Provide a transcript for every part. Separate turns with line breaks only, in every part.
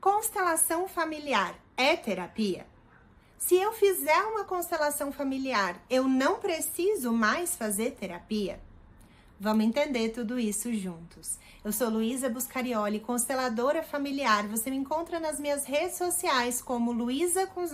Constelação familiar é terapia? Se eu fizer uma constelação familiar, eu não preciso mais fazer terapia? Vamos entender tudo isso juntos. Eu sou Luísa Buscarioli, consteladora familiar. Você me encontra nas minhas redes sociais como luisa.tbg.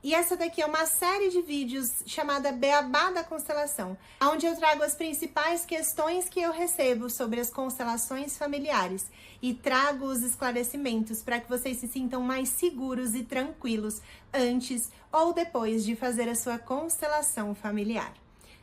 E essa daqui é uma série de vídeos chamada Beabá da Constelação, onde eu trago as principais questões que eu recebo sobre as constelações familiares e trago os esclarecimentos para que vocês se sintam mais seguros e tranquilos antes ou depois de fazer a sua constelação familiar.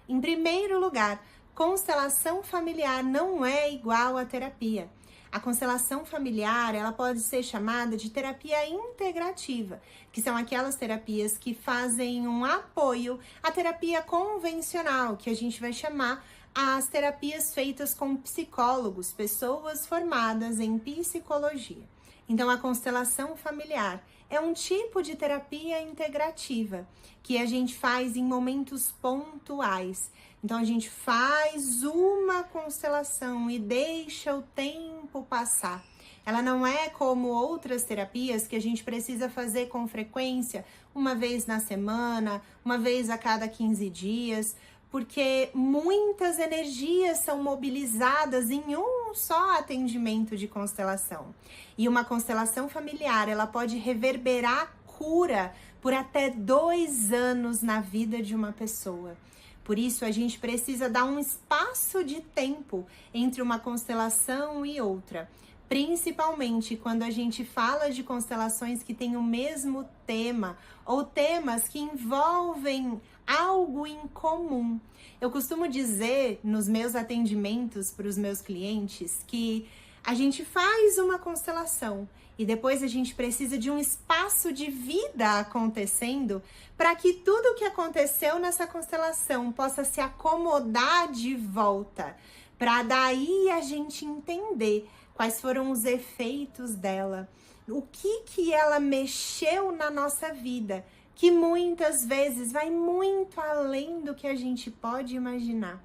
Em primeiro lugar, constelação familiar não é igual a terapia. A constelação familiar, ela pode ser chamada de terapia integrativa, que são aquelas terapias que fazem um apoio à terapia convencional, que a gente vai chamar as terapias feitas com psicólogos, pessoas formadas em psicologia. Então, a constelação familiar é um tipo de terapia integrativa que a gente faz em momentos pontuais. Então, a gente faz uma constelação e deixa o tempo passar. Ela não é como outras terapias que a gente precisa fazer com frequência, uma vez na semana, uma vez a cada 15 dias, porque muitas energias são mobilizadas em um só atendimento de constelação. E uma constelação familiar, ela pode reverberar cura por até 2 anos na vida de uma pessoa. Por isso, a gente precisa dar um espaço de tempo entre uma constelação e outra, principalmente quando a gente fala de constelações que têm o mesmo tema ou temas que envolvem algo em comum. Eu costumo dizer nos meus atendimentos para os meus clientes que a gente faz uma constelação e depois a gente precisa de um espaço de vida acontecendo para que tudo o que aconteceu nessa constelação possa se acomodar de volta, para daí a gente entender quais foram os efeitos dela, o que ela mexeu na nossa vida, que muitas vezes vai muito além do que a gente pode imaginar.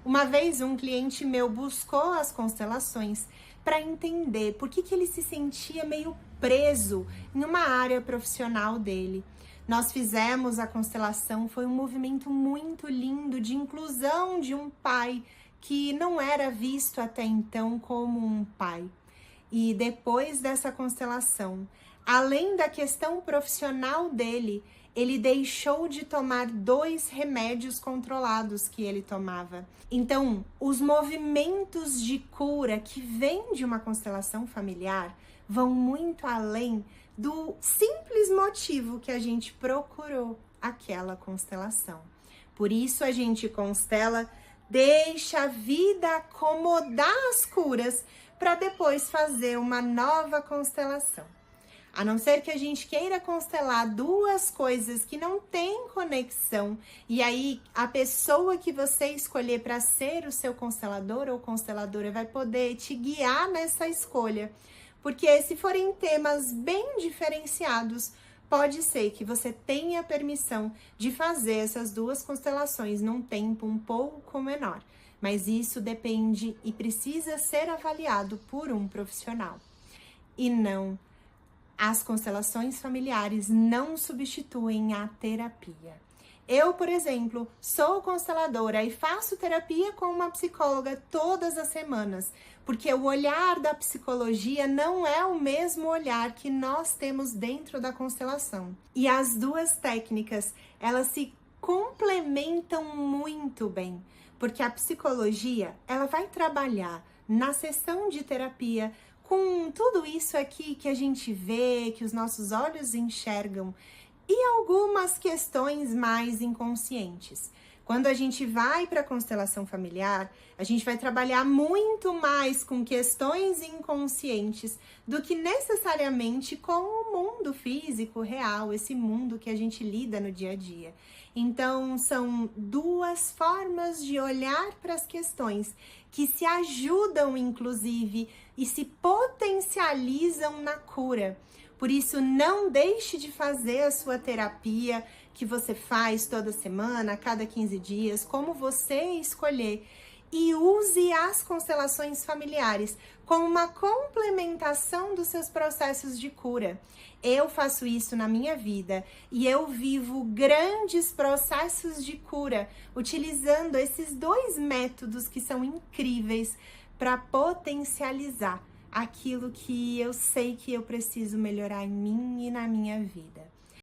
Uma vez um cliente meu buscou as constelações para entender por que ele se sentia meio preso em uma área profissional dele. Nós fizemos a constelação, foi um movimento muito lindo de inclusão de um pai que não era visto até então como um pai. E depois dessa constelação, além da questão profissional dele, ele deixou de tomar 2 remédios controlados que ele tomava. Então, os movimentos de cura que vêm de uma constelação familiar vão muito além do simples motivo que a gente procurou aquela constelação. Por isso, a gente constela, deixa a vida acomodar as curas para depois fazer uma nova constelação. A não ser que a gente queira constelar 2 coisas que não têm conexão, e aí a pessoa que você escolher para ser o seu constelador ou consteladora vai poder te guiar nessa escolha. Porque se forem temas bem diferenciados, pode ser que você tenha permissão de fazer essas 2 constelações num tempo um pouco menor. Mas isso depende e precisa ser avaliado por um profissional. E não, as constelações familiares não substituem a terapia. Eu, por exemplo, sou consteladora e faço terapia com uma psicóloga todas as semanas, porque o olhar da psicologia não é o mesmo olhar que nós temos dentro da constelação. E as 2 técnicas, elas se complementam muito bem, porque a psicologia, ela vai trabalhar na sessão de terapia com tudo isso aqui que a gente vê, que os nossos olhos enxergam, e algumas questões mais inconscientes. Quando a gente vai para a constelação familiar, a gente vai trabalhar muito mais com questões inconscientes do que necessariamente com o mundo físico real, esse mundo que a gente lida no dia a dia. Então, são 2 formas de olhar para as questões que se ajudam, inclusive, e se potencializam na cura. Por isso, não deixe de fazer a sua terapia que você faz toda semana, a cada 15 dias, como você escolher. e use as constelações familiares como uma complementação dos seus processos de cura. Eu faço isso na minha vida e eu vivo grandes processos de cura utilizando esses dois métodos que são incríveis para potencializar aquilo que eu sei que eu preciso melhorar em mim e na minha vida.